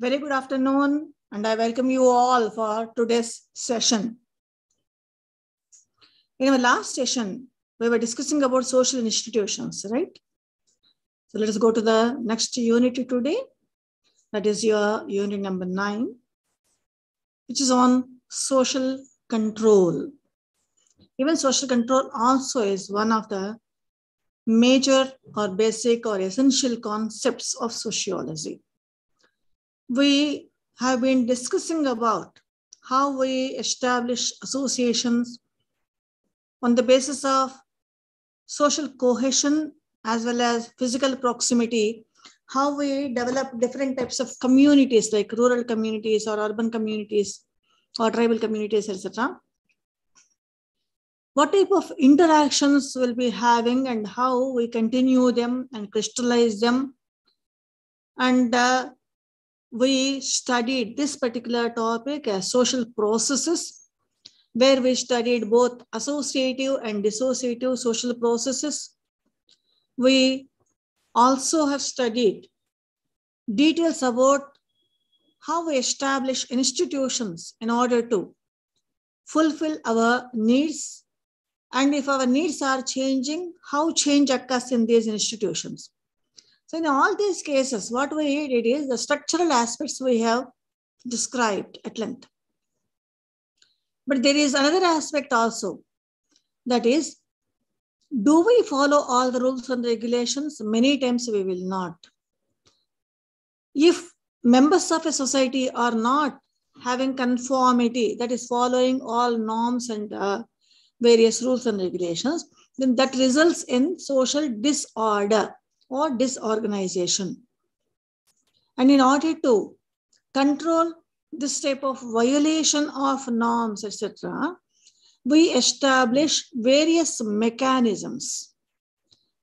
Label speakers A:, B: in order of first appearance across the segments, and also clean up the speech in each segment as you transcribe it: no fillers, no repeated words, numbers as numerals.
A: Very good afternoon, and I welcome you all for today's session. In our last session, we were discussing about social institutions, right? So let us go to the next unit today. That is your unit number 9, which is on social control. Even social control also is one of the major or basic or essential concepts of sociology. We have been discussing about how we establish associations on the basis of social cohesion as well as physical proximity, how we develop different types of communities like rural communities or urban communities or tribal communities, etc. What type of interactions we'll be having and how we continue them and crystallize them. And we studied this particular topic as social processes, where we studied both associative and dissociative social processes. We also have studied details about how we establish institutions in order to fulfill our needs, and if our needs are changing, how change occurs in these institutions. So in all these cases, what we did is the structural aspects we have described at length. But there is another aspect also, that is, do we follow all the rules and regulations? Many times we will not. If members of a society are not having conformity, that is following all norms and various rules and regulations, then that results in social disorder or disorganization. And in order to control this type of violation of norms, etc., we establish various mechanisms.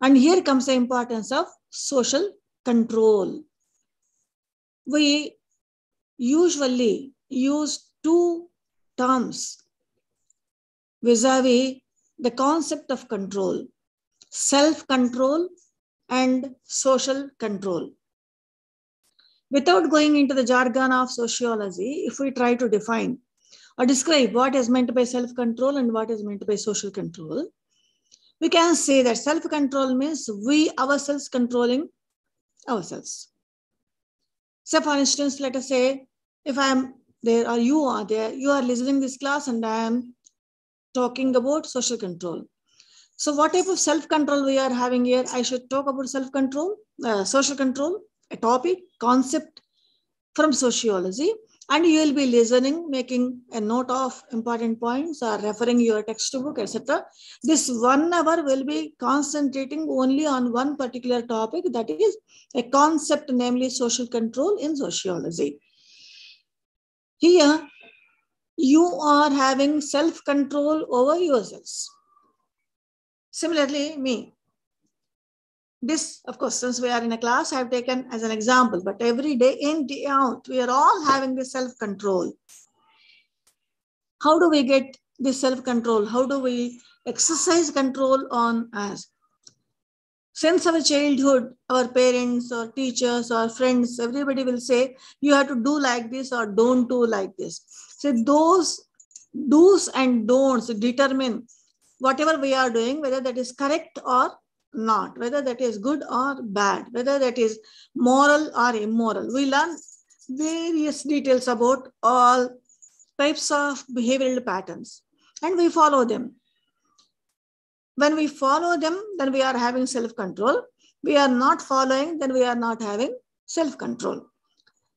A: And here comes the importance of social control. We usually use two terms vis-a-vis the concept of control: self-control and social control. Without going into the jargon of sociology, if we try to define or describe what is meant by self-control and what is meant by social control, we can say that self-control means we ourselves controlling ourselves. So for instance, let us say, if I am there or you are there, you are listening this class and I am talking about social control. So what type of self-control we are having here? I should talk about self-control, social control, a topic, concept from sociology, and you will be listening, making a note of important points or referring your textbook, etc. This 1 hour will be concentrating only on one particular topic, that is a concept, namely social control in sociology. Here, you are having self-control over yourselves. Similarly, me. This, of course, since we are in a class, I have taken as an example, but every day in, day out, we are all having this self-control. How do we get this self-control? How do we exercise control on us? Since our childhood, our parents or teachers or friends, everybody will say, you have to do like this or don't do like this. So those do's and don'ts determine whatever we are doing, whether that is correct or not, whether that is good or bad, whether that is moral or immoral. We learn various details about all types of behavioral patterns and we follow them. When we follow them, then we are having self-control. We are not following, then we are not having self-control.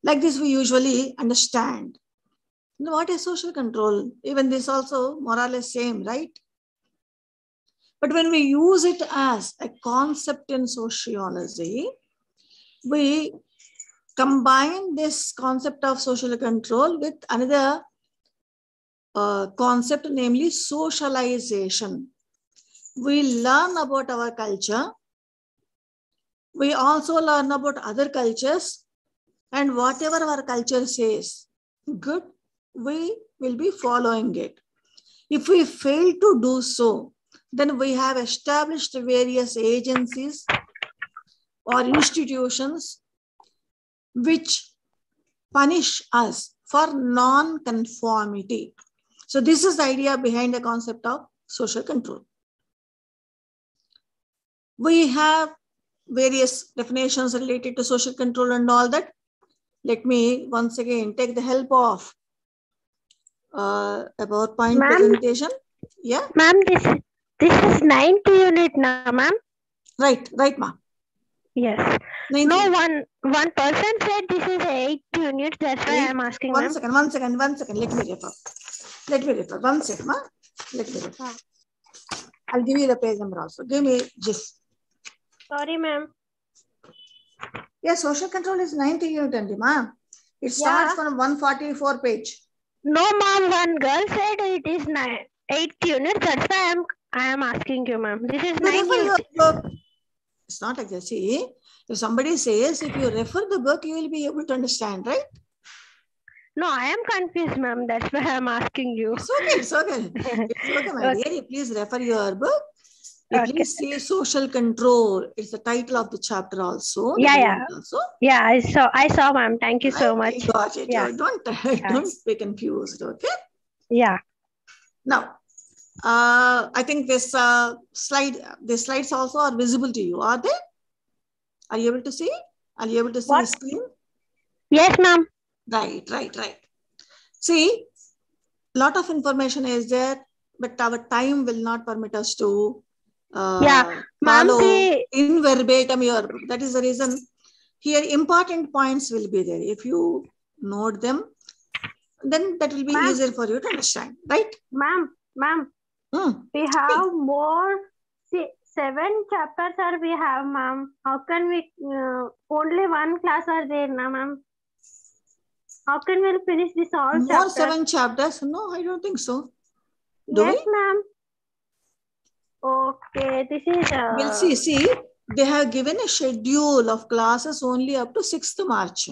A: Like this, we usually understand. What is social control? Even this also more or less same, right? But when we use it as a concept in sociology, we combine this concept of social control with another concept, namely socialization. We learn about our culture. We also learn about other cultures, and whatever our culture says good, we will be following it. If we fail to do so, then we have established various agencies or institutions which punish us for non-conformity. So this is the idea behind the concept of social control. We have various definitions related to social control and all that. Let me once again take the help of a PowerPoint presentation. Yeah.
B: Ma'am, this is 9th unit now, ma'am.
A: Right, ma'am.
B: Yes. No, one person said this is 8th unit. That's why I'm asking.
A: One second. Let me refer. One second, ma'am. Let me refer. I'll give you the page number also. Give me just.
B: Sorry, ma'am.
A: Yeah, social control is 9th unit, ma'am. It starts from 144 page. No,
B: ma'am. One girl said it is 8th unit. That's why I am asking you, ma'am. This is 9th unit.
A: It's not like that. See, if somebody says, if you refer the book, you will be able to understand, right?
B: No, I am confused, ma'am. That's why I'm asking you.
A: It's okay, my dear. Please refer your book. Please see social control. It's the title of the chapter also.
B: Yeah. I saw, ma'am. Thank you so much.
A: Got it. Yeah. Don't be confused, okay?
B: Yeah.
A: Now, I think these slides also are visible to you. Are they? Are you able to see? Are you able to see the screen?
B: Yes, ma'am.
A: Right. See, a lot of information is there, but our time will not permit us to follow in verbatim your book. That is the reason here important points will be there. If you note them, then that will be easier for you to understand, right?
B: Ma'am, we have more 7 chapters we have, ma'am. How can we only one class are there now, ma'am? How can we finish this all chapters?
A: More 7 chapters? No, I don't think so.
B: Yes, ma'am. Okay, this is
A: we'll see, they have given a schedule of classes only up to 6th March.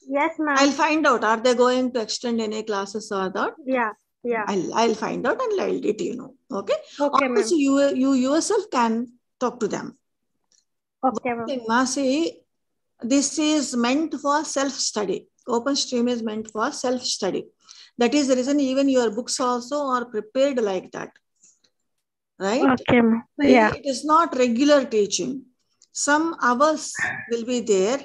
B: Yes, ma'am.
A: I'll find out, are they going to extend any classes or not?
B: Yeah.
A: I'll find out and I'll let you know. Okay,
B: ma'am.
A: So you yourself can talk to them.
B: Okay, ma'am.
A: See, this is meant for self-study. Open stream is meant for self-study. That is the reason even your books also are prepared like that. Right?
B: Okay. Yeah.
A: It is not regular teaching. Some hours will be there.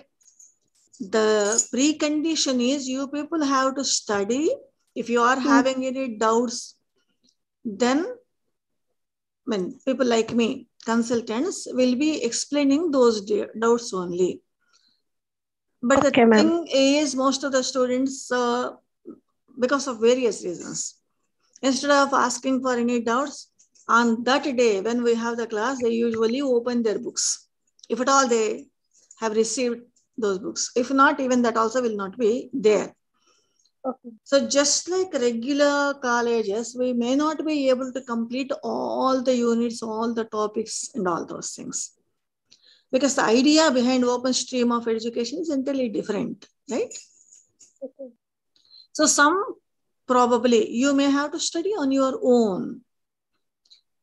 A: The precondition is you people have to study. If you are having any doubts, then people like me, consultants, will be explaining those doubts only. But the thing is, most of the students, because of various reasons, instead of asking for any doubts, on that day when we have the class, they usually open their books. If at all they have received those books. If not, even that also will not be there.
B: Okay.
A: So just like regular colleges, we may not be able to complete all the units, all the topics and all those things. Because the idea behind open stream of education is entirely different, right?
B: Okay.
A: So some probably you may have to study on your own.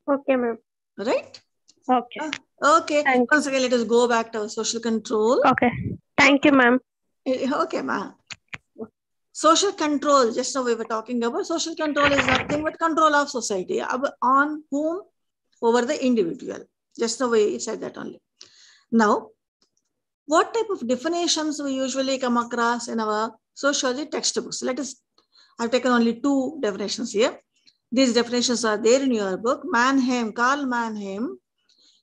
B: Okay, ma'am.
A: Right?
B: Okay.
A: Okay. Once again, let us go back to social control.
B: Okay. Thank you, ma'am.
A: Okay, ma'am. Social control, just now we were talking about, social control is nothing but control of society. On whom? Over the individual. Just now we said that only. Now, what type of definitions we usually come across in our sociology textbooks? I've taken only 2 definitions here. These definitions are there in your book. Karl Mannheim,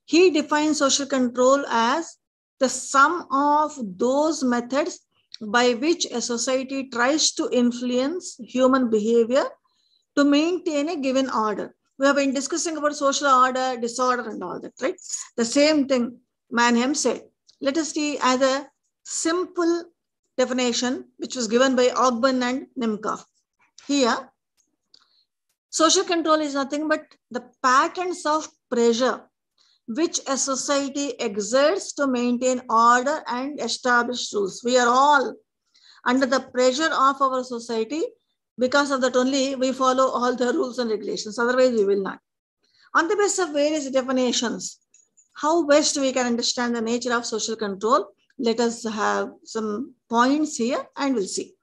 A: he defines social control as the sum of those methods by which a society tries to influence human behavior to maintain a given order. We have been discussing about social order, disorder and all that, right? The same thing Mannheim said. Let us see as a simple definition which was given by Ogburn and Nemkov. Here, social control is nothing but the patterns of pressure which a society exerts to maintain order and establish rules. We are all under the pressure of our society. Because of that only, we follow all the rules and regulations. Otherwise, we will not. On the basis of various definitions, how best we can understand the nature of social control, let us have some points here and we'll see.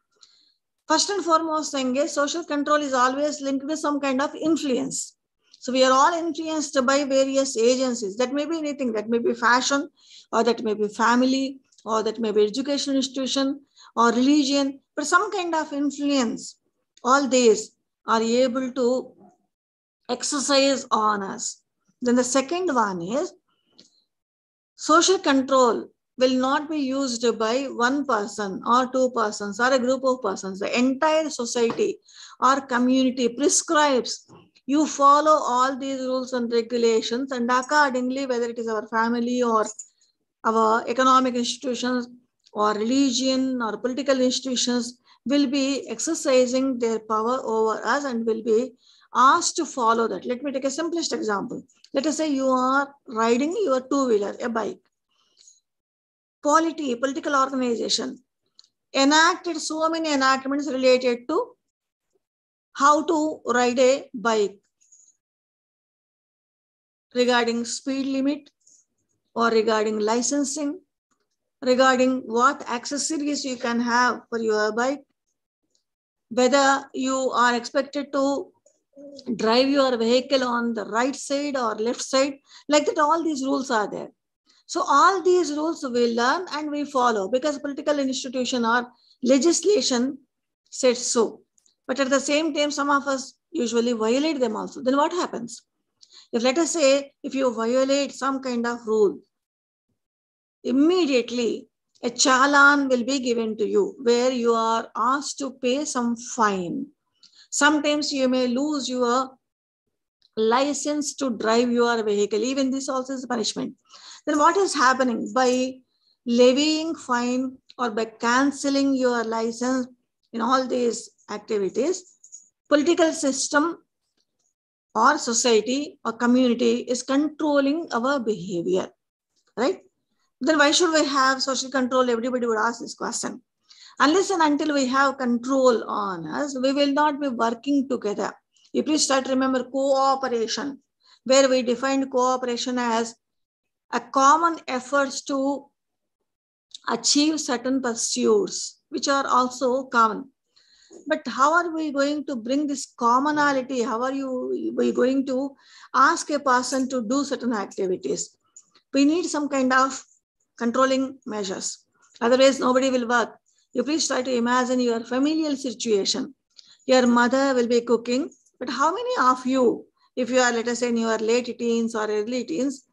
A: First and foremost thing is social control is always linked with some kind of influence. So we are all influenced by various agencies. That may be anything. That may be fashion, or that may be family, or that may be educational institution or religion, but some kind of influence. All these are able to exercise on us. Then the second one is social control will not be used by one person or two persons or a group of persons. The entire society or community prescribes you follow all these rules and regulations, and accordingly, whether it is our family or our economic institutions or religion or political institutions, will be exercising their power over us and will be asked to follow that. Let me take a simplest example. Let us say you are riding your two-wheeler, a bike. Political organization enacted so many enactments related to how to ride a bike, regarding speed limit or regarding licensing, regarding what accessories you can have for your bike, whether you are expected to drive your vehicle on the right side or left side, like that. All these rules are there. So all these rules we learn and we follow because political institution or legislation said so. But at the same time, some of us usually violate them also. Then what happens? If let us say, if you violate some kind of rule, immediately a challan will be given to you where you are asked to pay some fine. Sometimes you may lose your license to drive your vehicle. Even this also is punishment. Then what is happening? By levying fine or by cancelling your license in all these activities, political system or society or community is controlling our behavior, right? Then why should we have social control? Everybody would ask this question. Unless and until we have control on us, we will not be working together. You please try to remember cooperation, where we defined cooperation as a common efforts to achieve certain pursuits, which are also common. But how are we going to bring this commonality? How are we going to ask a person to do certain activities? We need some kind of controlling measures. Otherwise, nobody will work. You please try to imagine your familial situation. Your mother will be cooking, but how many of you, if you are, let us say, in your late teens or early teens,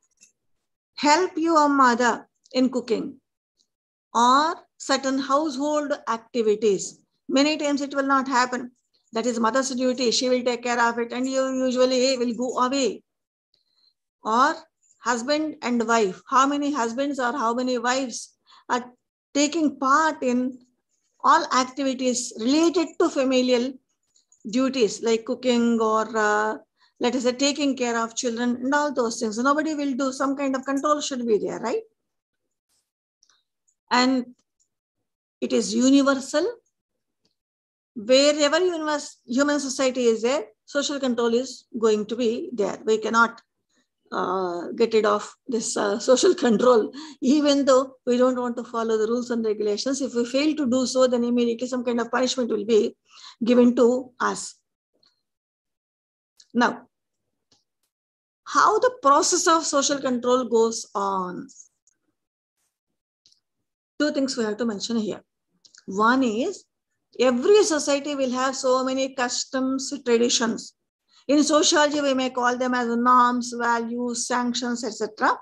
A: help your mother in cooking or certain household activities? Many times it will not happen. That is mother's duty. She will take care of it and you usually will go away. Or husband and wife. How many husbands or how many wives are taking part in all activities related to familial duties like cooking or let us say taking care of children and all those things. Nobody will do. Some kind of control should be there, right? And it is universal. Wherever human society is there, social control is going to be there. We cannot get rid of this social control, even though we don't want to follow the rules and regulations. If we fail to do so, then immediately some kind of punishment will be given to us. Now, how the process of social control goes on? Two things we have to mention here. One is, every society will have so many customs, traditions. In sociology, we may call them as norms, values, sanctions, etc.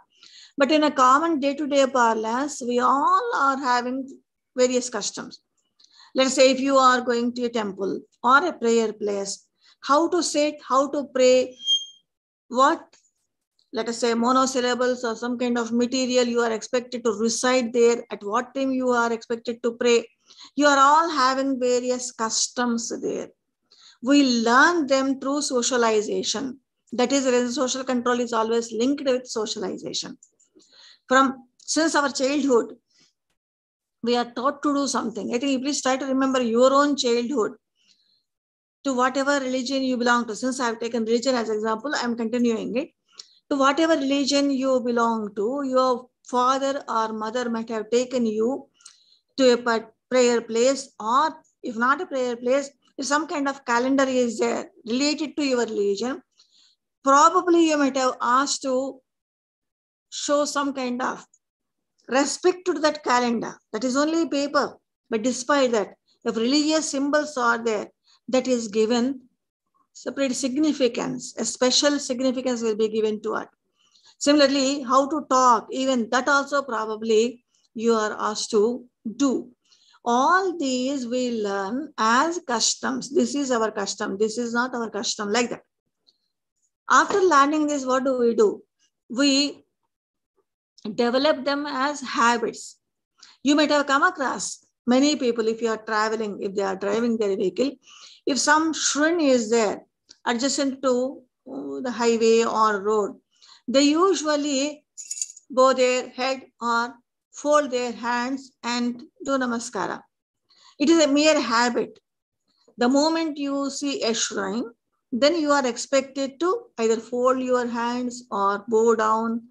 A: But in a common day-to-day parlance, we all are having various customs. Let's say if you are going to a temple or a prayer place, how to sit, how to pray, what, let us say, monosyllables or some kind of material you are expected to recite there, at what time you are expected to pray. You are all having various customs there. We learn them through socialization. That is, social control is always linked with socialization. Since our childhood, we are taught to do something. I think you please try to remember your own childhood. To whatever religion you belong to, since I have taken religion as an example, I am continuing it. To whatever religion you belong to, your father or mother might have taken you to a prayer place, or if not a prayer place, if some kind of calendar is there related to your religion, probably you might have asked to show some kind of respect to that calendar. That is only paper. But despite that, if religious symbols are there, that is given separate significance, a special significance will be given to it. Similarly, how to talk, even that also probably you are asked to do. All these we learn as customs. This is our custom. This is not our custom, like that. After learning this, what do? We develop them as habits. You might have come across many people, if you are traveling, if they are driving their vehicle, if some shrine is there adjacent to the highway or road, they usually bow their head or fold their hands and do namaskara. It is a mere habit. The moment you see a shrine, then you are expected to either fold your hands or bow down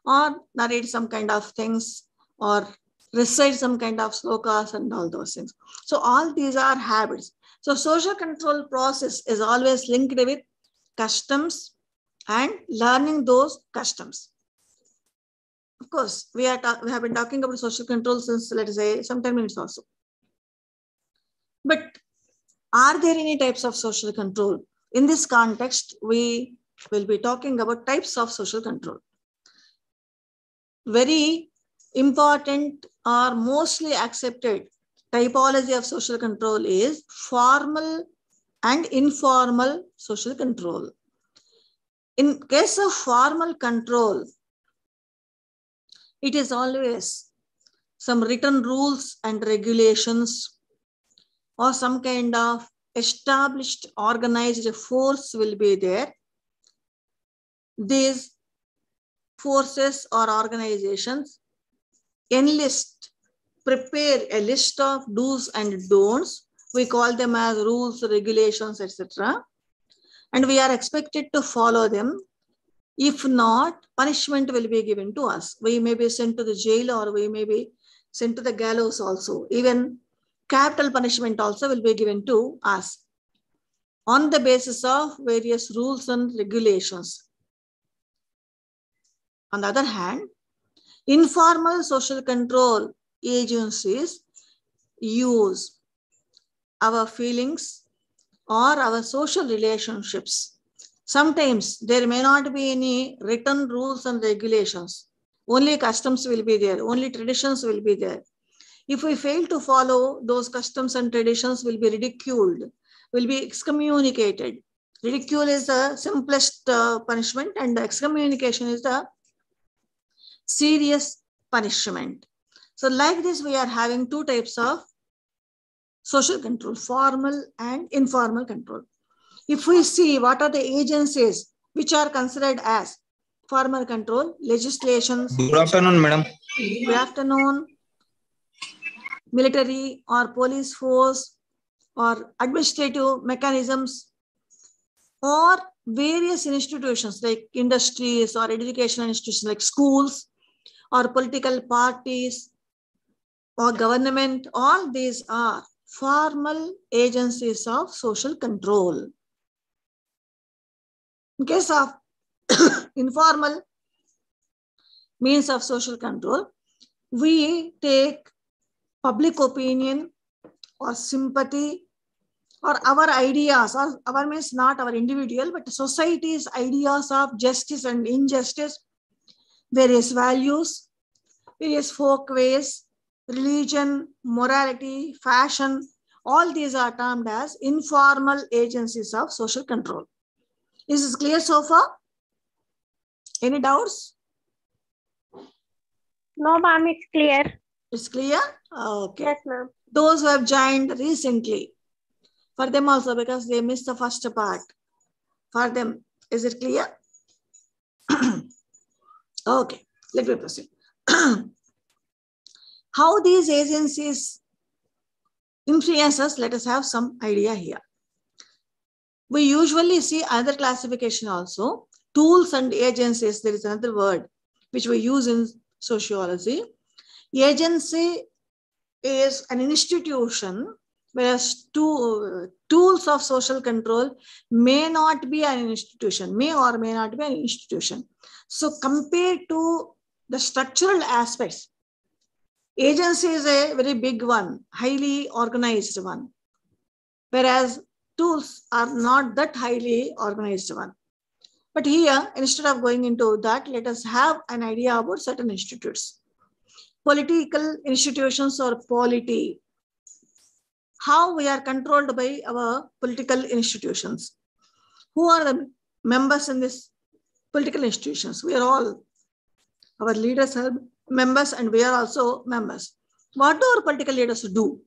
A: or narrate some kind of things or recite some kind of slokas and all those things. So all these are habits. So social control process is always linked with customs and learning those customs. Of course, we have been talking about social control since, let us say, some 10 minutes also. But are there any types of social control? In this context, we will be talking about types of social control. Very important or mostly accepted typology of social control is formal and informal social control. In case of formal control, it is always some written rules and regulations or some kind of established organized force will be there. These forces or organizations prepare a list of do's and don'ts. We call them as rules, regulations, etc. And we are expected to follow them. If not, punishment will be given to us. We may be sent to the jail or we may be sent to the gallows also. Even capital punishment also will be given to us on the basis of various rules and regulations. On the other hand, informal social control agencies use our feelings or our social relationships. Sometimes there may not be any written rules and regulations. Only customs will be there. Only traditions will be there. If we fail to follow those customs and traditions, will be ridiculed, will be excommunicated. Ridicule is the simplest punishment and the excommunication is the serious punishment. So like this, we are having two types of social control, formal and informal control. If we see what are the agencies which are considered as formal control, legislations.
C: Good afternoon, madam.
A: Good afternoon. Military or police force or administrative mechanisms or various institutions like industries or educational institutions like schools or political parties or government, all these are formal agencies of social control. In case of informal means of social control, we take public opinion or sympathy or our ideas, or our means not our individual, but society's ideas of justice and injustice, various values, various folkways, religion, morality, fashion, all these are termed as informal agencies of social control. Is this clear so far? Any doubts?
B: No, ma'am, it's clear.
A: It's clear? Okay.
B: Yes, ma'am.
A: Those who have joined recently, for them also, because they missed the first part. For them, is it clear? Okay, let me proceed. How these agencies influence us, let us have some idea here. We usually see other classification also. Tools and agencies, there is another word which we use in sociology, agency is an institution, whereas tools of social control may not be an institution, may or may not be an institution. So compared to the structural aspects, agency is a very big one, highly organized one, whereas tools are not that highly organized one. But here, instead of going into that, let us have an idea about certain institutes. Political institutions or polity. How we are controlled by our political institutions. Who are the members in these political institutions? We are all. Our leaders are members and we are also members. What do our political leaders do?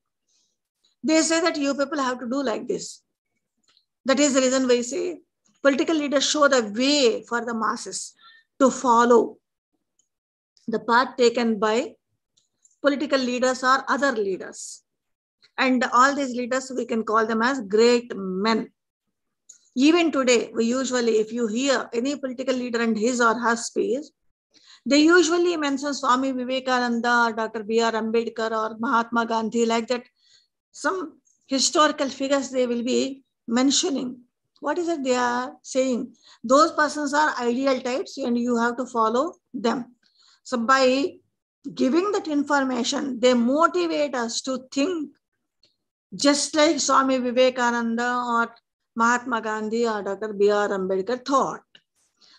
A: They say that you people have to do like this. That is the reason we say political leaders show the way for the masses to follow the path taken by political leaders or other leaders. And all these leaders, we can call them as great men. Even today, we usually, if you hear any political leader and his or her speech, they usually mention Swami Vivekananda, Dr. B.R. Ambedkar or Mahatma Gandhi, like that. Some historical figures they will be mentioning. What is it they are saying? Those persons are ideal types and you have to follow them. So by giving that information, they motivate us to think just like Swami Vivekananda or Mahatma Gandhi or Dr. B.R. Ambedkar thought.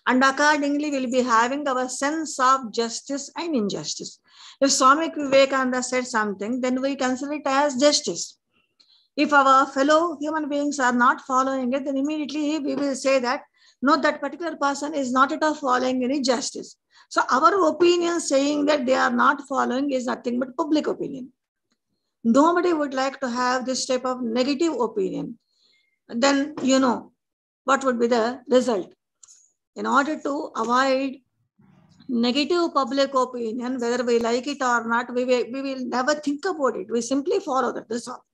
A: And accordingly, we'll be having our sense of justice and injustice. If Swami Vivekananda said something, then we consider it as justice. If our fellow human beings are not following it, then immediately we will say that, no, that particular person is not at all following any justice. So our opinion saying that they are not following is nothing but public opinion. Nobody would like to have this type of negative opinion. Then, you know, what would be the result? In order to avoid negative public opinion, whether we like it or not, we will never think about it. We simply follow that. That's all.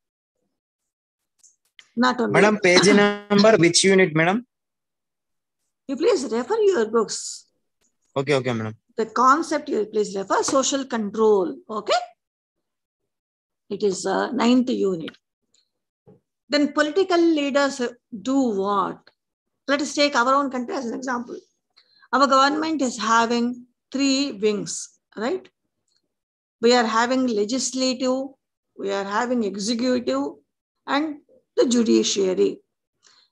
A: Not only.
C: Madam, page number, which unit, madam?
A: You please refer your books.
C: Okay, madam.
A: The concept you please refer, social control. Okay. It is 9th unit. Then political leaders do what? Let us take our own country as an example. Our government is having 3 wings, right? We are having legislative, we are having executive, and the judiciary.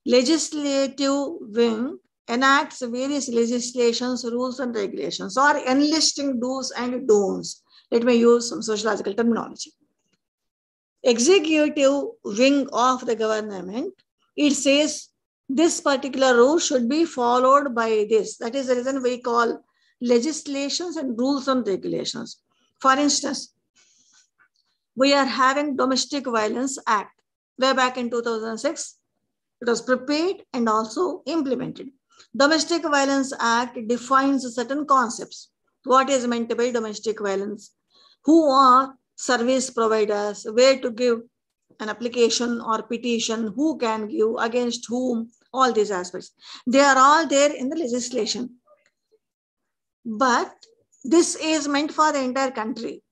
A: Legislative wing enacts various legislations, rules, and regulations, or enlisting do's and don'ts. Let me use some sociological terminology. Executive wing of the government, it says this particular rule should be followed by this. That is the reason we call legislations and rules and regulations. For instance, we are having Domestic Violence Act. Way back in 2006, it was prepared and also implemented. Domestic Violence Act defines certain concepts. What is meant by domestic violence? Who are service providers? Where to give an application or petition? Who can give? Against whom? All these aspects. They are all there in the legislation. But this is meant for the entire country.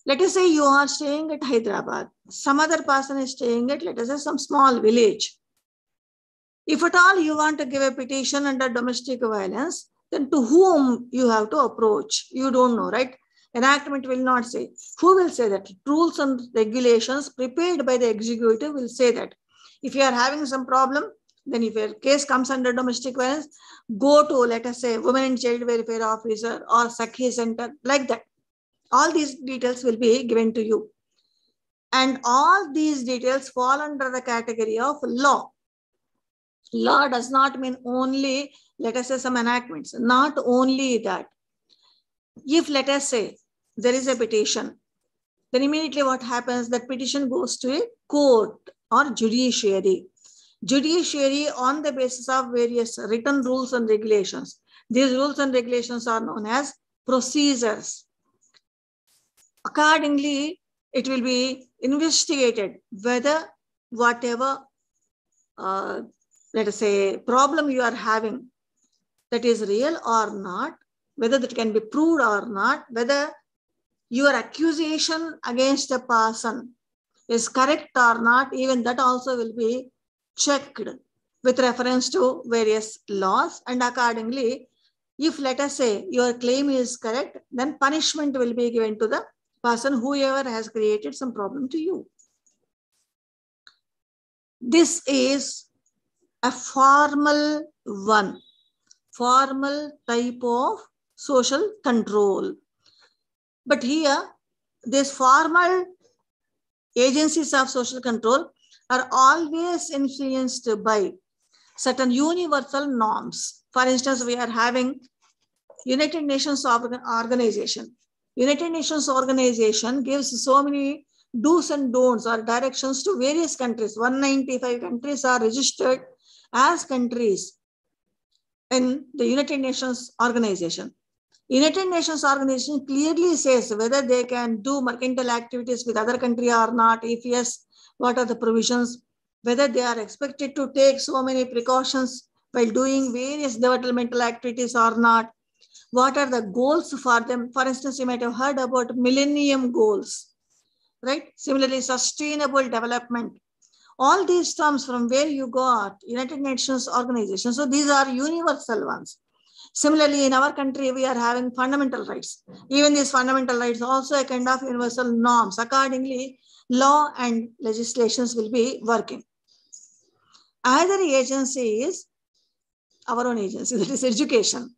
A: Let us say you are staying at Hyderabad. Some other person is staying at, let us say, some small village. If at all you want to give a petition under domestic violence, then to whom you have to approach? You don't know, right? Enactment will not say. Who will say that? Rules and regulations prepared by the executive will say that. If you are having some problem, then if your case comes under domestic violence, go to, let us say, Women and Child Welfare Officer or Sakhi Center, like that. All these details will be given to you. And all these details fall under the category of law. Law does not mean only, let us say, some enactments. Not only that. If, let us say, there is a petition, then immediately what happens? That petition goes to a court or judiciary. Judiciary on the basis of various written rules and regulations. These rules and regulations are known as procedures. Accordingly, it will be investigated whether whatever, let us say, problem you are having, that is real or not, whether that can be proved or not, whether your accusation against a person is correct or not, even that also will be checked with reference to various laws. And accordingly, if let us say your claim is correct, then punishment will be given to the person, whoever has created some problem to you. This is a formal one, formal type of social control. But here, these formal agencies of social control are always influenced by certain universal norms. For instance, we are having United Nations organization. United Nations organization gives so many do's and don'ts or directions to various countries. 195 countries are registered as countries in the United Nations organization. United Nations organization clearly says whether they can do mercantile activities with other country or not. If yes, what are the provisions? Whether they are expected to take so many precautions while doing various developmental activities or not. What are the goals for them? For instance, you might have heard about Millennium Goals, right? Similarly, sustainable development. All these terms from where you got United Nations organization. So these are universal ones. Similarly, in our country, we are having fundamental rights. Even these fundamental rights also a kind of universal norms. Accordingly, law and legislations will be working. Another agency is our own agency, that is education.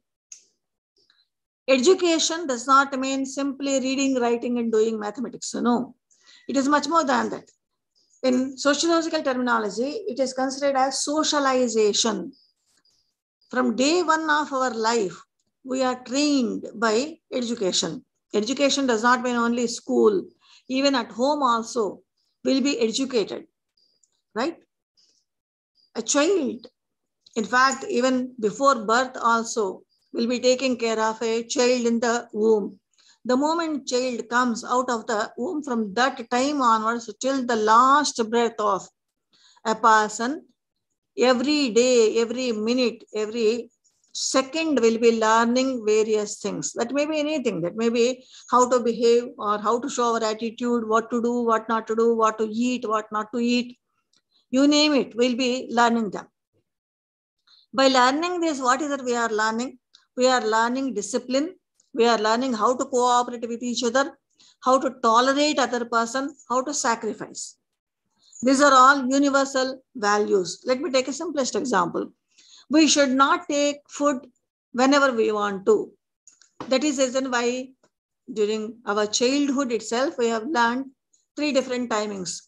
A: Education does not mean simply reading, writing, and doing mathematics. No, it is much more than that. In sociological terminology, it is considered as socialization. From day one of our life, we are trained by education. Education does not mean only school. Even at home also will be educated, right? A child, in fact, even before birth also, will be taking care of a child in the womb. The moment child comes out of the womb, from that time onwards till the last breath of a person, every day, every minute, every second will be learning various things. That may be anything. That may be how to behave or how to show our attitude, what to do, what not to do, what to eat, what not to eat. You name it, we'll be learning them. By learning this, what is it we are learning? We are learning discipline. We are learning how to cooperate with each other, how to tolerate other person, how to sacrifice. These are all universal values. Let me take a simplest example. We should not take food whenever we want to. That is the reason why during our childhood itself, we have learned 3 different timings.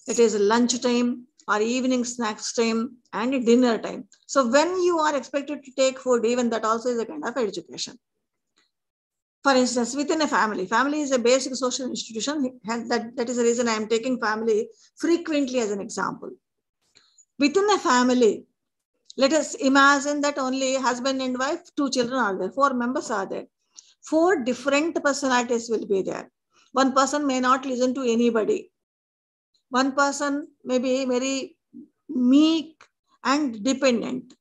A: It is lunch time or evening snacks time and dinner time. So when you are expected to take food, even that also is a kind of education. For instance, within a family, family is a basic social institution. That is the reason I am taking family frequently as an example. Within a family, let us imagine that only husband and wife, 2 children are there, 4 members are there. 4 different personalities will be there. One person may not listen to anybody. One person may be very meek and dependent.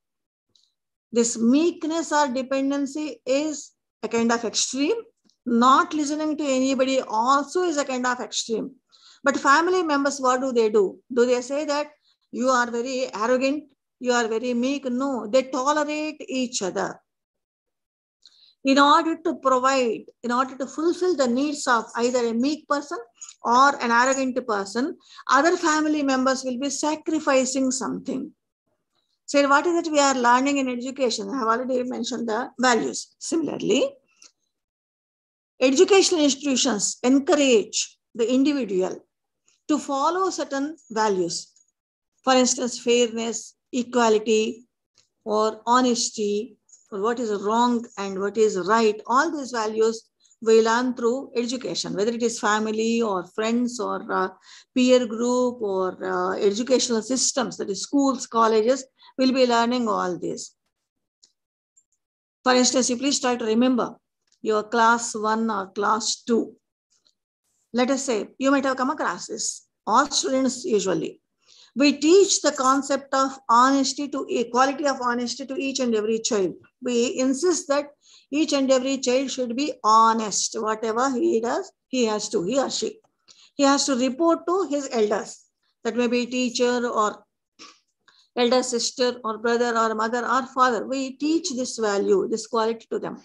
A: This meekness or dependency is a kind of extreme. Not listening to anybody also is a kind of extreme. But family members, what do? Do they say that you are very arrogant, you are very meek? No, they tolerate each other. In order to provide, in order to fulfill the needs of either a meek person or an arrogant person, other family members will be sacrificing something. So what is it we are learning in education? I have already mentioned the values. Similarly, educational institutions encourage the individual to follow certain values. For instance, fairness, equality, or honesty, or what is wrong and what is right. All these values we learn through education, whether it is family or friends or peer group or educational systems, that is schools, colleges, will be learning all this. For instance, you please try to remember your class 1 or class 2. Let us say you might have come across this, all students usually. We teach the concept of honesty to equality of honesty to each and every child. We insist that each and every child should be honest. Whatever he does, he or she. He has to report to his elders. That may be teacher or elder sister or brother or mother or father. We teach this value, this quality to them.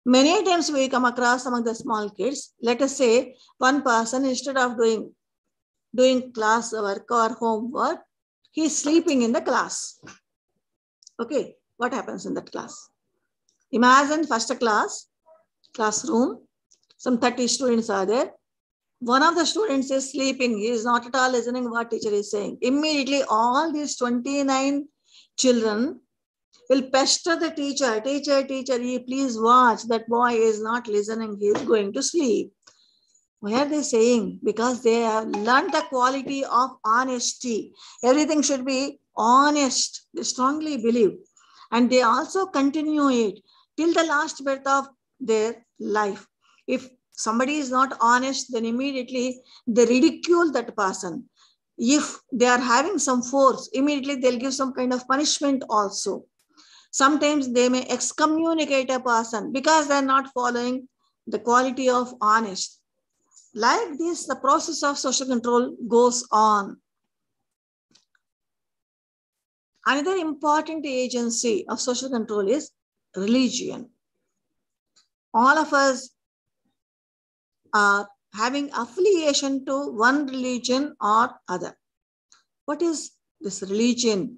A: Many times we come across among the small kids, let us say one person, instead of doing class work or homework, he is sleeping in the class. Okay, what happens in that class? Imagine first classroom, some 30 students are there. One of the students is sleeping. He is not at all listening what teacher is saying. Immediately, all these 29 children will pester the teacher. Teacher, you please watch. That boy is not listening. He is going to sleep. Why are they saying? Because they have learned the quality of honesty. Everything should be honest. They strongly believe. And they also continue it till the last breath of their life. If somebody is not honest, then immediately they ridicule that person. If they are having some force, immediately they'll give some kind of punishment also. Sometimes they may excommunicate a person because they're not following the quality of honest. Like this, the process of social control goes on. Another important agency of social control is religion. All of us are having affiliation to one religion or other. What is this religion?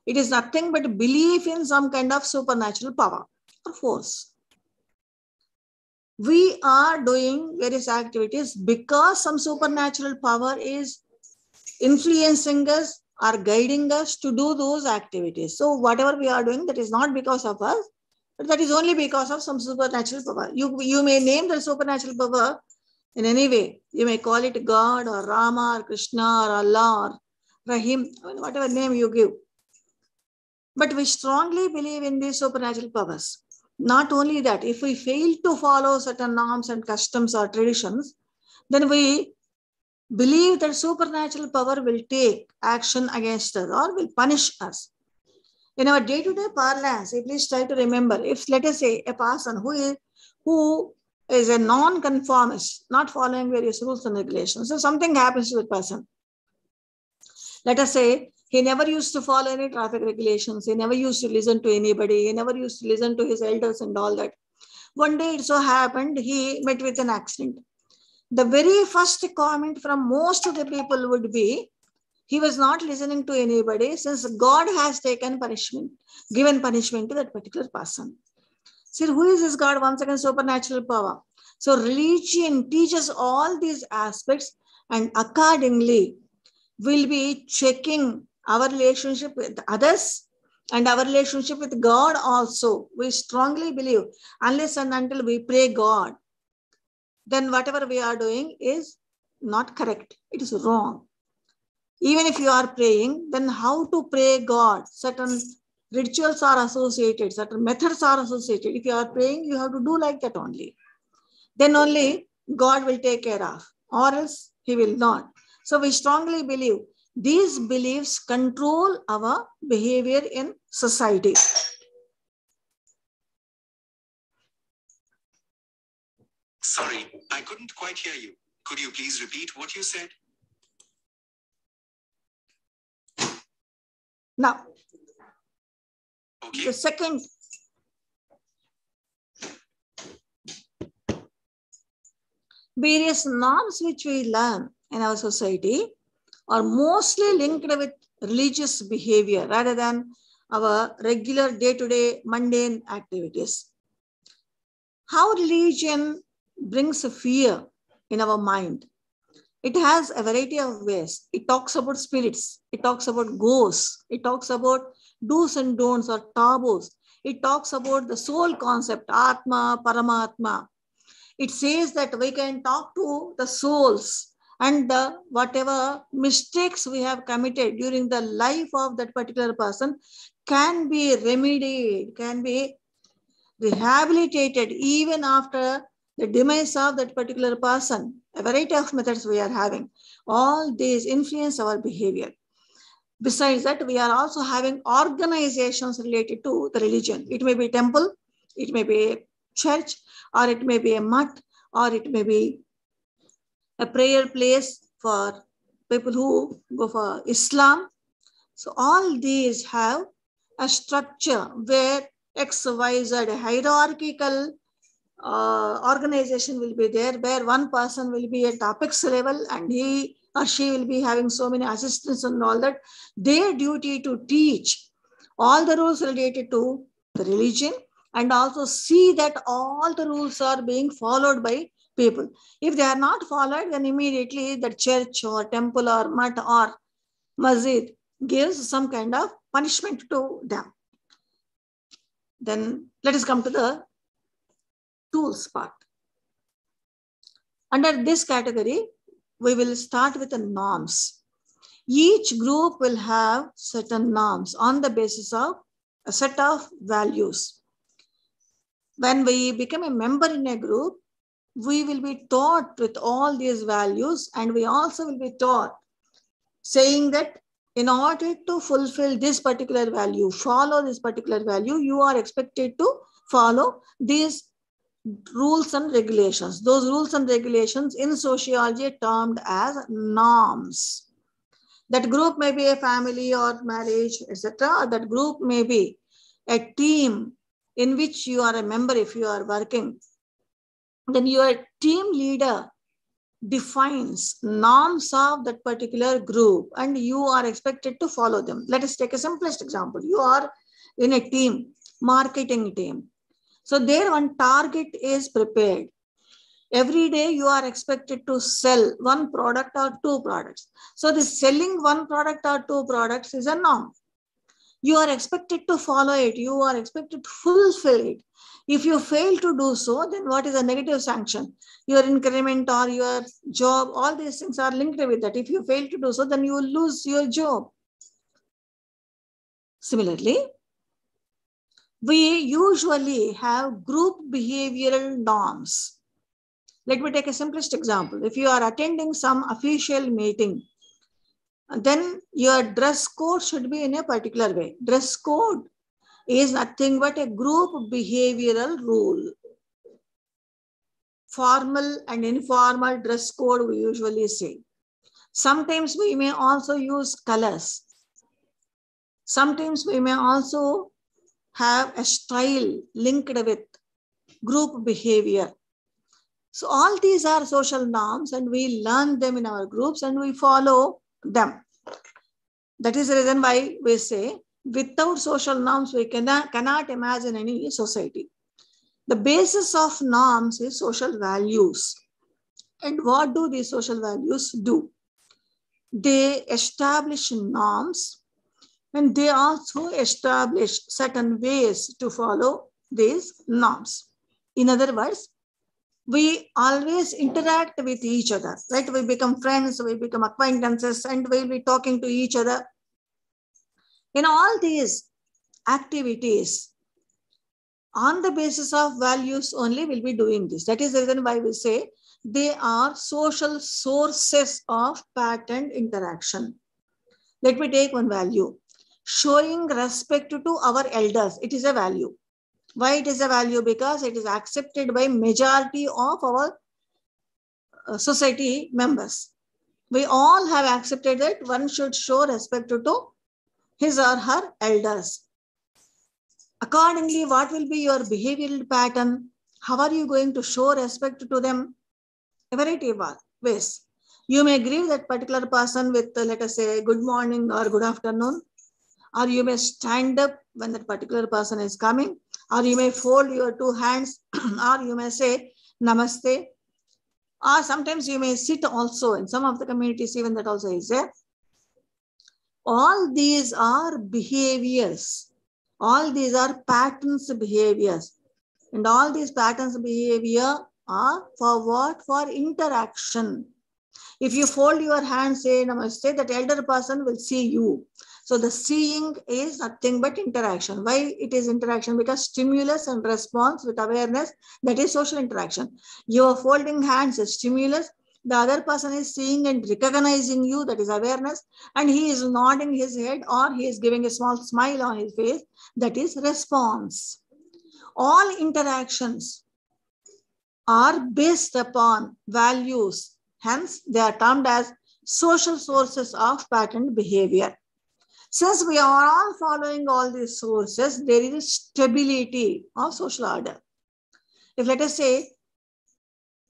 A: It is nothing but belief in some kind of supernatural power or force. We are doing various activities because some supernatural power is influencing us or guiding us to do those activities. So whatever we are doing, that is not because of us, but that is only because of some supernatural power. You may name the supernatural power in any way. You may call it God or Rama or Krishna or Allah or Rahim, whatever name you give. But we strongly believe in these supernatural powers. Not only that, if we fail to follow certain norms and customs or traditions, then we believe that supernatural power will take action against us or will punish us. In our day-to-day parlance, please try to remember, if let us say a person who is a non-conformist, not following various rules and regulations, so something happens to the person. Let us say he never used to follow any traffic regulations. He never used to listen to anybody. He never used to listen to his elders and all that. One day it so happened he met with an accident. The very first comment from most of the people would be, he was not listening to anybody since God has taken punishment, given punishment to that particular person. See, who is this God? Once again, supernatural power. So religion teaches all these aspects, and accordingly we'll be checking our relationship with others and our relationship with God also. We strongly believe unless and until we pray God, then whatever we are doing is not correct. It is wrong. Even if you are praying, then how to pray God? Certain rituals are associated, certain methods are associated. If you are praying, you have to do like that only. Then only God will take care of, or else he will not. So we strongly believe these beliefs control our behavior in society.
D: Sorry, I couldn't quite hear you. Could you please repeat what you said?
A: Now,
D: okay.
A: The second various norms which we learn in our society are mostly linked with religious behavior rather than our regular day-to-day mundane activities. How religion brings a fear in our mind. It has a variety of ways. It talks about spirits. It talks about ghosts. It talks about do's and don'ts or taboos. It talks about the soul concept, Atma, Paramatma. It says that we can talk to the souls and whatever mistakes we have committed during the life of that particular person can be remedied, can be rehabilitated even after the demise of that particular person. A variety of methods we are having. All these influence our behavior. Besides that, we are also having organizations related to the religion. It may be a temple, it may be a church, or it may be a mutt, or it may be a prayer place for people who go for Islam. So all these have a structure where X, Y, Z, a hierarchical organization will be there, where one person will be at apex level and he or she will be having so many assistants and all that. Their duty to teach all the rules related to the religion and also see that all the rules are being followed by people. If they are not followed, then immediately the church or temple or mutt or masjid gives some kind of punishment to them. Then let us come to the tools part. Under this category, we will start with the norms. Each group will have certain norms on the basis of a set of values. When we become a member in a group, we will be taught with all these values, and we also will be taught saying that in order to fulfill this particular value, follow this particular value, you are expected to follow these rules and regulations. Those rules and regulations in sociology are termed as norms. That group may be a family or marriage, etc. That group may be a team in which you are a member if you are working. Then your team leader defines norms of that particular group and you are expected to follow them. Let us take a simplest example. You are in a team, marketing team. So there one target is prepared. Every day you are expected to sell one product or two products. So the selling one product or two products is a norm. You are expected to follow it. You are expected to fulfill it. If you fail to do so, then what is a negative sanction? Your increment or your job, all these things are linked with that. If you fail to do so, then you will lose your job. Similarly, we usually have group behavioral norms. Let me take a simplest example. If you are attending some official meeting, then your dress code should be in a particular way. Dress code is nothing but a group behavioral rule. Formal and informal dress code, we usually say. Sometimes we may also use colors. Sometimes we may also have a style linked with group behavior. So all these are social norms and we learn them in our groups and we follow them. That is the reason why we say without social norms, we cannot imagine any society. The basis of norms is social values. And what do these social values do? They establish norms and they also establish certain ways to follow these norms. In other words, we always interact with each other, right? We become friends, we become acquaintances, and we'll be talking to each other. In all these activities, on the basis of values only, we'll be doing this. That is the reason why we say they are social sources of pattern interaction. Let me take one value. Showing respect to our elders. It is a value. Why it is a value? Because it is accepted by majority of our society members. We all have accepted that one should show respect to his or her elders. Accordingly, what will be your behavioral pattern? How are you going to show respect to them? A variety of ways. You may greet that particular person with, let us say, good morning or good afternoon. Or you may stand up when that particular person is coming. Or you may fold your two hands. Or you may say, namaste. Or sometimes you may sit also. In some of the communities, even that also is there. All these are behaviors. All these are patterns of behaviors. And all these patterns of behavior are for what? For interaction. If you fold your hands, say namaste, that elder person will see you. So the seeing is nothing but interaction. Why it is interaction? Because stimulus and response with awareness, that is social interaction. Your folding hands is stimulus. the other person is seeing and recognizing you, that is awareness, and he is nodding his head or he is giving a small smile on his face, that is response. All interactions are based upon values, hence they are termed as social sources of patterned behavior. Since we are all following all these sources, there is stability of social order. If let us say,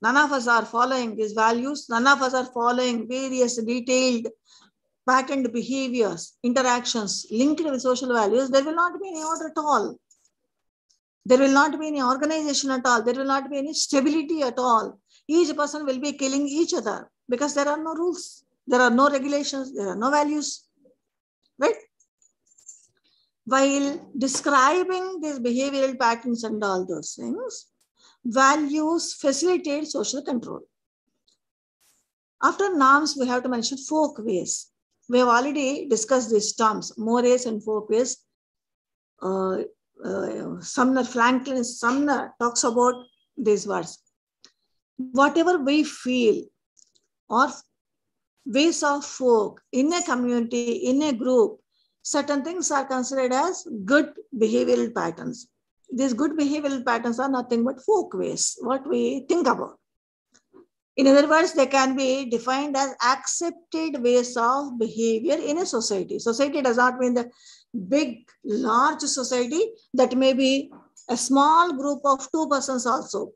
A: none of us are following these values, none of us are following various detailed patterned behaviors, interactions linked with social values, there will not be any order at all. There will not be any organization at all. There will not be any stability at all. Each person will be killing each other because there are no rules, there are no regulations, there are no values. Right? While describing these behavioral patterns and all those things, values facilitate social control. After norms, we have to mention folk ways. We have already discussed these terms, mores and folk ways. Franklin Sumner talks about these words. Whatever we feel or ways of folk in a community, in a group, certain things are considered as good behavioral patterns. These good behavioral patterns are nothing but folk ways, what we think about. In other words, they can be defined as accepted ways of behavior in a society. Society does not mean the big, large society. That may be a small group of 2 persons also.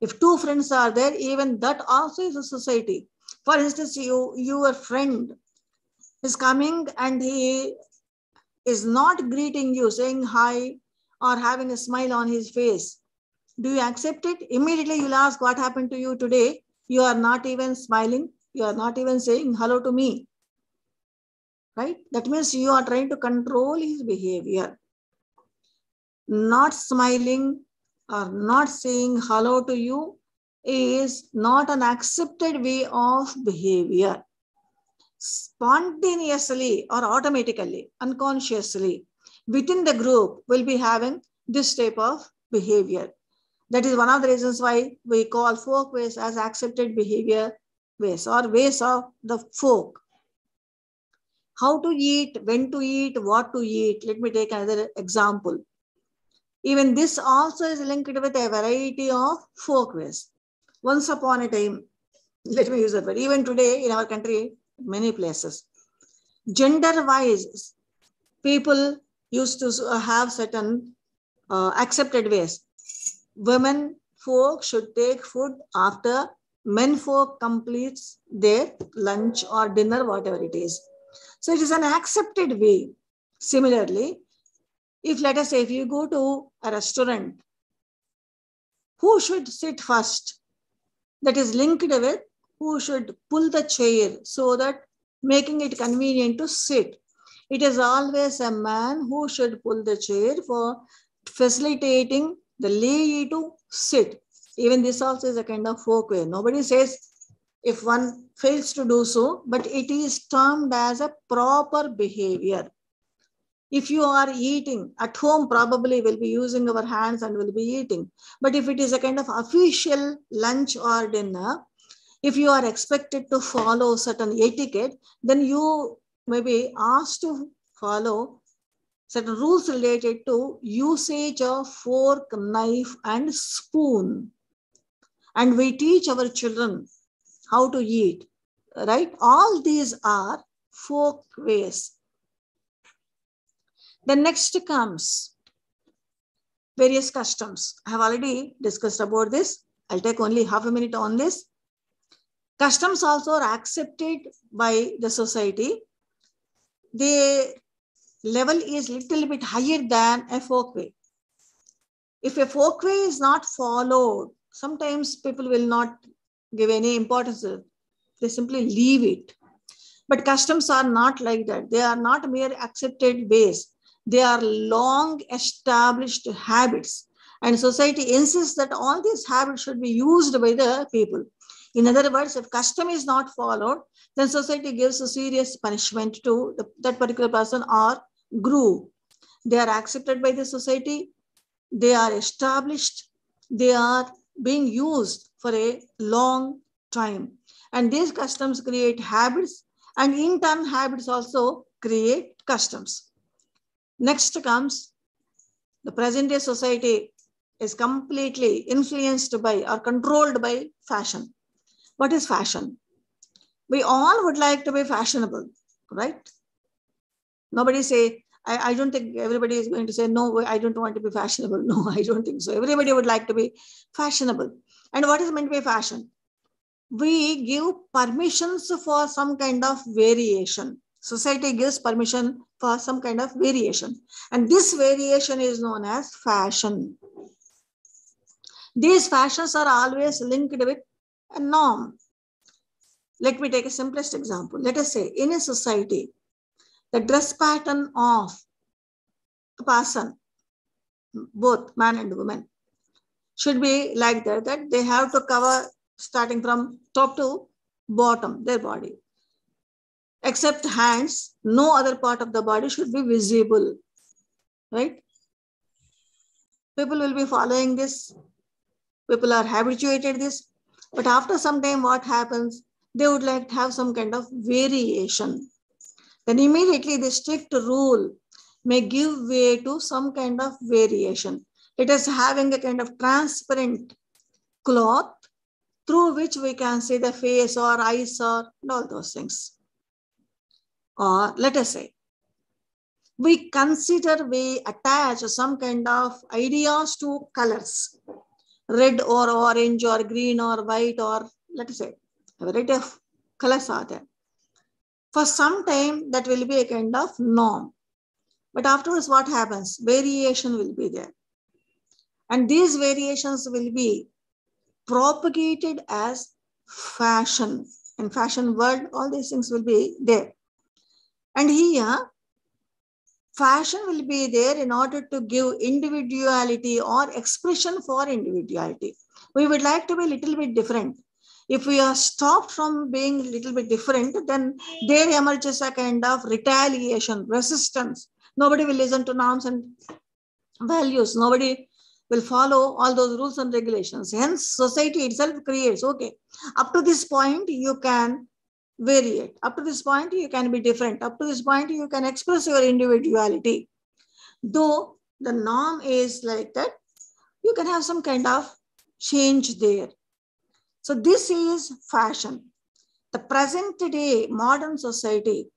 A: If 2 friends are there, even that also is a society. For instance, your friend is coming and he is not greeting you, saying hi or having a smile on his face. Do you accept it? Immediately you'll ask, what happened to you today? You are not even smiling. You are not even saying hello to me. Right? That means you are trying to control his behavior. Not smiling or not saying hello to you is not an accepted way of behavior. Spontaneously or automatically, unconsciously, within the group will be having this type of behavior. That is one of the reasons why we call folk ways as accepted behavior ways or ways of the folk. How to eat, when to eat, what to eat. Let me take another example. Even this also is linked with a variety of folk ways. Once upon a time, let me use that word, even today in our country, many places, gender-wise, people used to have certain accepted ways. Women folk should take food after men folk completes their lunch or dinner, whatever it is. So it is an accepted way. Similarly, if let us say, if you go to a restaurant, who should sit first? That is linked with who should pull the chair so that making it convenient to sit. It is always a man who should pull the chair for facilitating the lady to sit. Even this also is a kind of folk way. Nobody says if one fails to do so, but it is termed as a proper behavior. If you are eating at home, probably we'll be using our hands and we'll be eating. But if it is a kind of official lunch or dinner, if you are expected to follow certain etiquette, then you may be asked to follow certain rules related to usage of fork, knife, and spoon. And we teach our children how to eat, right? All these are folk ways. Then next comes various customs. I have already discussed about this. I'll take only half a minute on this. Customs also are accepted by the society. The level is little bit higher than a folk way. If a folk way is not followed, sometimes people will not give any importance. They simply leave it. But customs are not like that. They are not mere accepted ways. They are long established habits. And society insists that all these habits should be used by the people. In other words, if custom is not followed, then society gives a serious punishment to that particular person or group. They are accepted by the society. They are established. They are being used for a long time. And these customs create habits, and in turn, habits also create customs. Next comes the present day society is completely influenced by or controlled by fashion. What is fashion? We all would like to be fashionable, right? Nobody say, I don't think everybody is going to say, no, I don't want to be fashionable. No, I don't think so. Everybody would like to be fashionable. And what is meant by fashion? We give permissions for some kind of variation. Society gives permission for some kind of variation. And this variation is known as fashion. These fashions are always linked with a norm. Let me take a simplest example. Let us say in a society, the dress pattern of a person, both man and woman, should be like that they have to cover starting from top to bottom, their body. Except hands, no other part of the body should be visible, right? People will be following this. People are habituated this. But after some time, what happens? They would like to have some kind of variation. Then immediately the strict rule may give way to some kind of variation. It is having a kind of transparent cloth through which we can see the face or eyes or all those things. Or let us say, we attach some kind of ideas to colors, red or orange or green or white, or let us say, a variety of colors are there. For some time, that will be a kind of norm. But afterwards, what happens? Variation will be there. And these variations will be propagated as fashion. In fashion world, all these things will be there. And here, fashion will be there in order to give individuality or expression for individuality. We would like to be a little bit different. If we are stopped from being a little bit different, then there emerges a kind of retaliation, resistance. Nobody will listen to norms and values. Nobody will follow all those rules and regulations. Hence, society itself creates, okay, up to this point, you can vary. Up to this point, you can be different. Up to this point, you can express your individuality. Though the norm is like that, you can have some kind of change there. So this is fashion. The present day modern society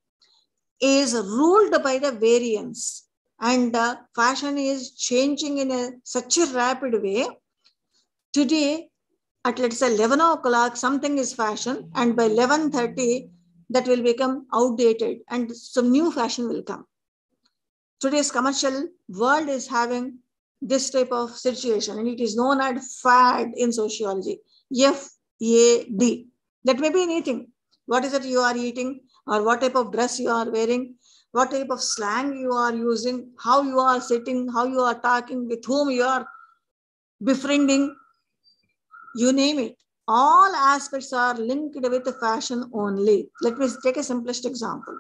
A: is ruled by the variance, and fashion is changing in such a rapid way. Today, at let's say 11 o'clock, something is fashion, and by 11:30, that will become outdated and some new fashion will come. Today's commercial world is having this type of situation, and it is known as fad in sociology. F-A-D. That may be anything. What is it you are eating, or what type of dress you are wearing, what type of slang you are using, how you are sitting, how you are talking, with whom you are befriending, you name it. All aspects are linked with fashion only. Let me take a simplest example.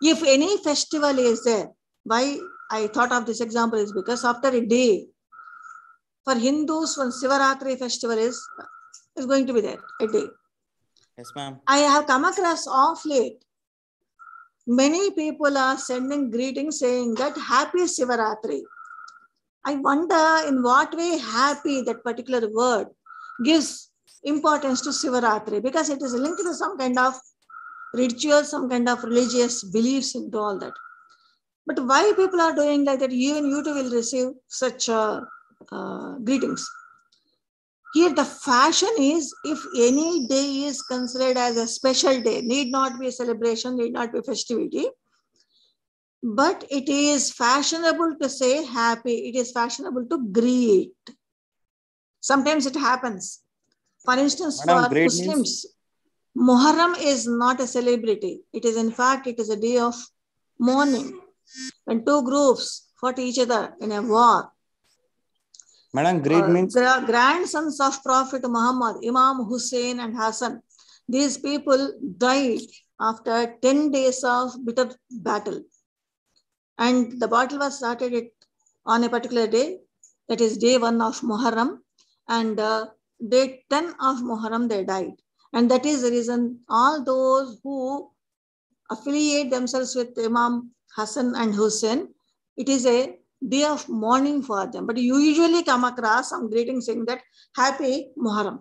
A: If any festival is there, why I thought of this example is because after a day, for Hindus, when Sivaratri festival is going to be there, a day.
C: Yes, ma'am.
A: I have come across off late, many people are sending greetings saying that Happy Sivaratri. I wonder in what way happy, that particular word, gives importance to Sivaratri, because it is linked to some kind of ritual, some kind of religious beliefs into all that. But why people are doing like that? Even you too will receive such greetings. Here the fashion is, if any day is considered as a special day, need not be a celebration, need not be a festivity, but it is fashionable to say happy, it is fashionable to greet. Sometimes it happens. For instance,
C: Madam,
A: for
C: great
A: Muslims, Muharram is not a celebrity. It is, in fact, it is a day of mourning. When two groups fought each other in a war,
C: Madam, great means
A: grandsons of Prophet Muhammad, Imam Hussein and Hassan, these people died after 10 days of bitter battle. And the battle was started on a particular day, that is day 1 of Muharram. And day 10 of Muharram, they died. And that is the reason all those who affiliate themselves with Imam Hassan and Hussein, it is a day of mourning for them. But you usually come across some greetings saying that Happy Muharram.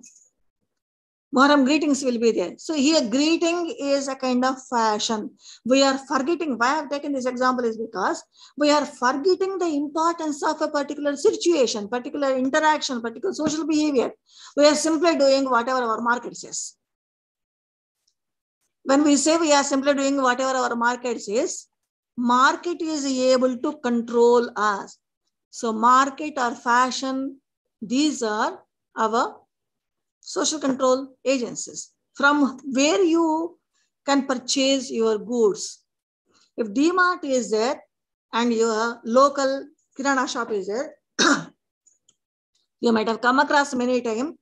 A: Muharram greetings will be there. So here greeting is a kind of fashion. We are forgetting, why I have taken this example is because we are forgetting the importance of a particular situation, particular interaction, particular social behavior. We are simply doing whatever our market says. When we say we are simply doing whatever our market says, market is able to control us. So market or fashion, these are our social control agencies from where you can purchase your goods. If DMart is there and your local Kirana shop is there, you might have come across many times.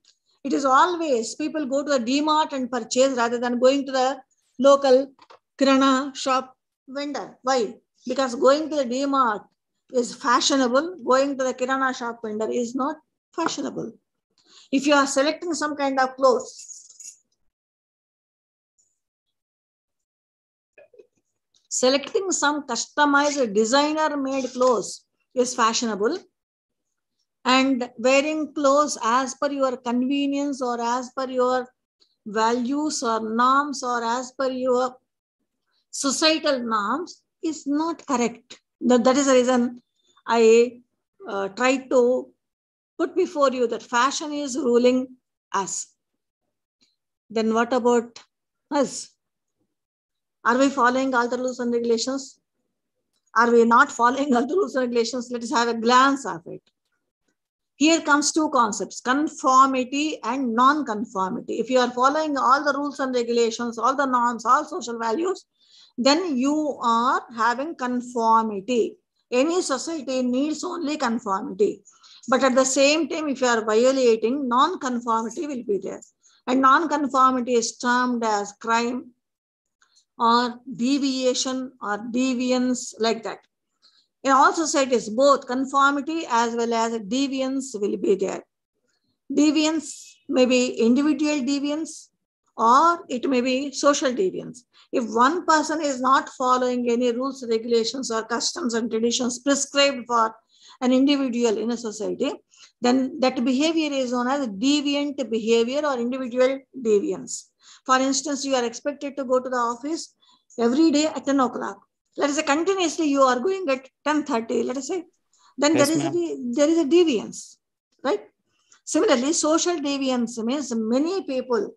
A: It is always people go to the DMart and purchase rather than going to the local Kirana shop vendor. Why? Because going to the DMart is fashionable. Going to the Kirana shop vendor is not fashionable. If you are selecting some kind of clothes, selecting some customized designer made clothes is fashionable, and wearing clothes as per your convenience or as per your values or norms or as per your societal norms is not correct. That is the reason I try to put before you that fashion is ruling us. Then what about us? Are we following all the rules and regulations? Are we not following all the rules and regulations? Let us have a glance of it. Here comes two concepts, conformity and non-conformity. If you are following all the rules and regulations, all the norms, all social values, then you are having conformity. Any society needs only conformity. But at the same time, if you are violating, non-conformity will be there. And non-conformity is termed as crime or deviation or deviance, like that. In all societies, both conformity as well as deviance will be there. Deviance may be individual deviance or it may be social deviance. If one person is not following any rules, regulations or customs and traditions prescribed for an individual in a society, then that behavior is known as deviant behavior or individual deviance. For instance, you are expected to go to the office every day at 10 o'clock. Let us say continuously you are going at 10:30, let us say, then
C: Yes,
A: there is a deviance, right? Similarly, social deviance means many people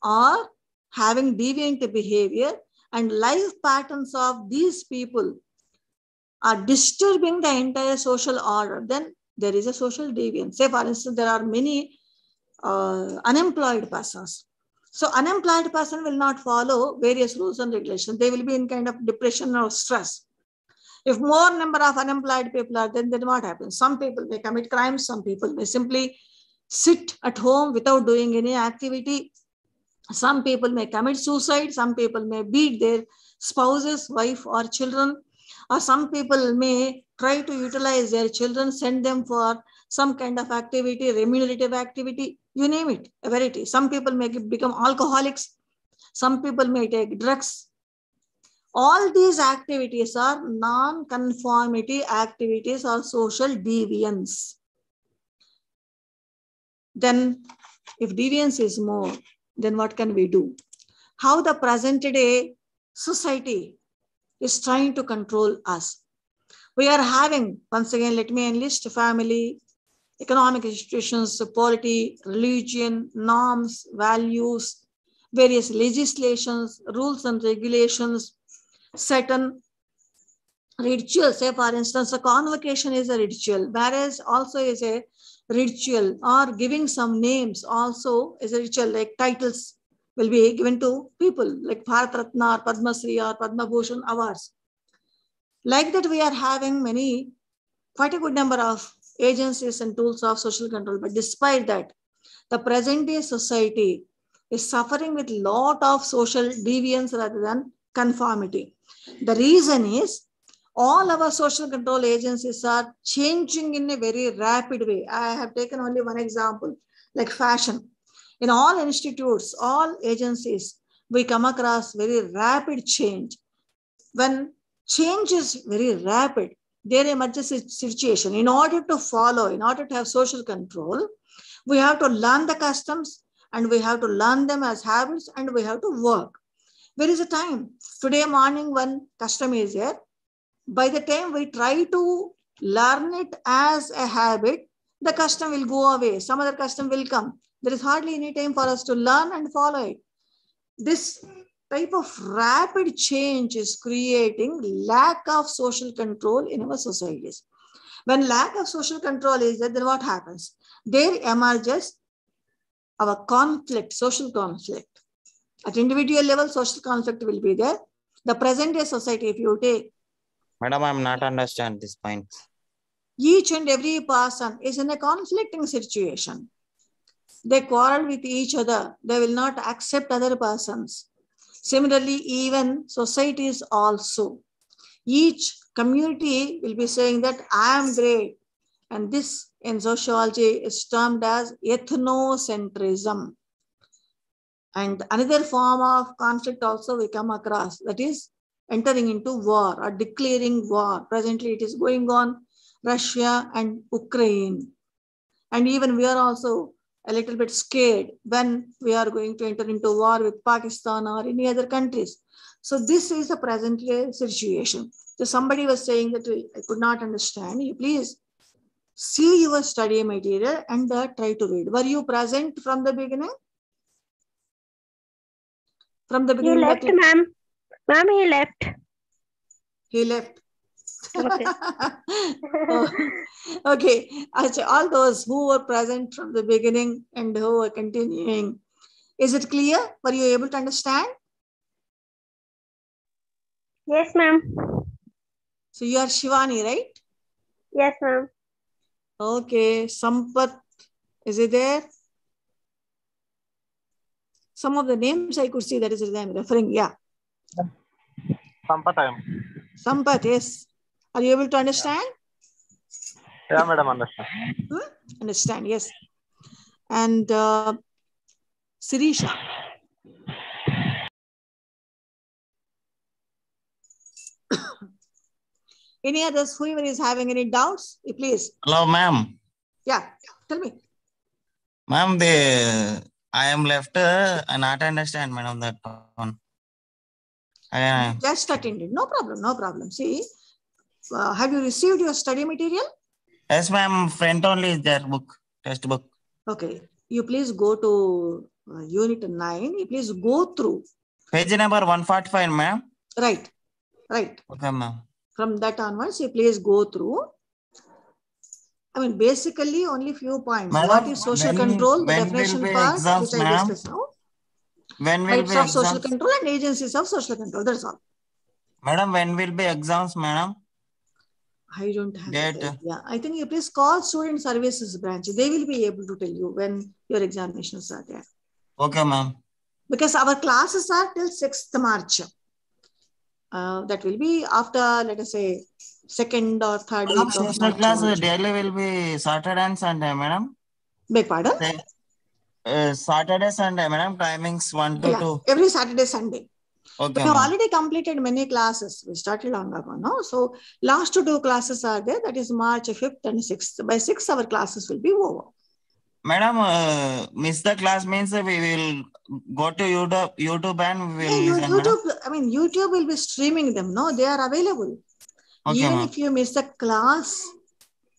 A: are having deviant behavior and life patterns of these people are disturbing the entire social order. Then there is a social deviance. Say, for instance, there are many unemployed persons. So unemployed person will not follow various rules and regulations. They will be in kind of depression or stress. If more number of unemployed people are, then what happens? Some people may commit crimes. Some people may simply sit at home without doing any activity. Some people may commit suicide. Some people may beat their spouses, wife or children. Or some people may try to utilize their children, send them for some kind of activity, remunerative activity, you name it, a variety. Some people may become alcoholics. Some people may take drugs. All these activities are non-conformity activities or social deviance. Then if deviance is more, then what can we do? How the present day society is trying to control us. We are having, once again, let me enlist family, economic institutions, polity, religion, norms, values, various legislations, rules and regulations, certain rituals. Say, for instance, a convocation is a ritual, marriage also is a ritual, or giving some names also is a ritual, like titles will be given to people like Bharat Ratna or Padma Shri or Padma Bhushan awards. Like that, we are having quite a good number of agencies and tools of social control. But despite that, the present day society is suffering with a lot of social deviance rather than conformity. The reason is all our social control agencies are changing in a very rapid way. I have taken only one example. like fashion. In all institutes, all agencies, we come across very rapid change. When change is very rapid, there emerges a situation. In order to follow, in order to have social control, we have to learn the customs and we have to learn them as habits and we have to work. There is a time. Today morning, one custom is there. By the time we try to learn it as a habit, the custom will go away. Some other custom will come. There is hardly any time for us to learn and follow it. This type of rapid change is creating lack of social control in our societies. When lack of social control is there, then what happens? There emerges our conflict, social conflict. At individual level, social conflict will be there. The present day society, if you take,
C: Madam, I'm not understand this point.
A: each and every person is in a conflicting situation. They quarrel with each other. They will not accept other persons. Similarly, even societies also. Each community will be saying that I am great. And this in sociology is termed as ethnocentrism. And another form of conflict also we come across, that is entering into war or declaring war. Presently it is going on, Russia and Ukraine. And even we are also a little bit scared when we are going to enter into war with Pakistan or any other countries. So this is the present situation. So somebody was saying that I could not understand. You please see your study material and try to read. Were you present from the beginning? From the beginning?
B: He left, ma'am. Ma'am, he left.
A: He left.
B: Okay.
A: Okay. All those who were present from the beginning and who are continuing, is it clear? Were you able to understand?
B: Yes, ma'am.
A: So you are Shivani, right?
B: Yes, ma'am.
A: Okay. Sampath, is it there? Some of the names I could see, that is what I am referring. Yeah.
E: Sampath,
A: Sampath, yes. Are you able to understand?
E: yeah, madam, understand.
A: Understand, yes. And Sirisha. Any others, whoever is having any doubts, please.
C: Hello, ma'am.
A: Yeah, tell me.
C: Ma'am, I am left. I not understand, madam, that one.
A: Just attended. No problem, no problem. See, have you received your study material?
C: Yes, ma'am. Front only is there, book, test book.
A: Okay. You please go to unit 9. You please go through.
C: Page number 145, ma'am.
A: Right, right.
C: Okay, ma'am.
A: From that onwards, you please go through. I mean, basically only few points.
C: Madam,
A: what is social control? The definition part,
C: exams,
A: which I discussed now.
C: When will
A: Rights
C: be
A: of
C: exams?
A: social control and agencies of social control. That's all.
C: Madam, when will be exams, madam?
A: I don't have
C: Date.
A: that idea. I think you please call student services branch. They will be able to tell you when your examinations are there.
C: Okay, ma'am.
A: Because our classes are till 6th March. That will be after, let us say, 2nd or 3rd week of
C: Social
A: March.
C: class daily will be Saturday and Sunday, madam.
A: Beg pardon?
C: Saturday, Sunday, madam. Timings 1 to 2.
A: Every Saturday, Sunday.
C: Okay,
A: we have already completed many classes. We started long ago, no? So last 2 classes are there. That is March 5th and 6th. By 6th, our classes will be over.
C: Madam, miss the class means we will go to YouTube and we will listen,
A: YouTube,
C: madam.
A: I mean, YouTube will be streaming them. No, they are available.
C: Okay,
A: even if you miss the class,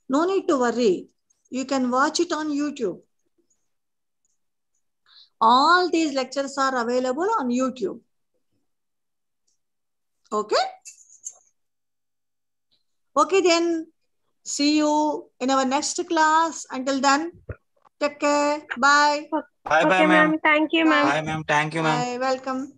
A: no need to worry. You can watch it on YouTube. All these lectures are available on YouTube. Okay? Okay, then. See you in our next class. Until then, take care. Bye.
C: Bye,
B: Okay,
C: ma'am.
B: ma'am. Thank you, ma'am.
C: Bye, ma'am. Thank you, ma'am.
A: Bye. Welcome.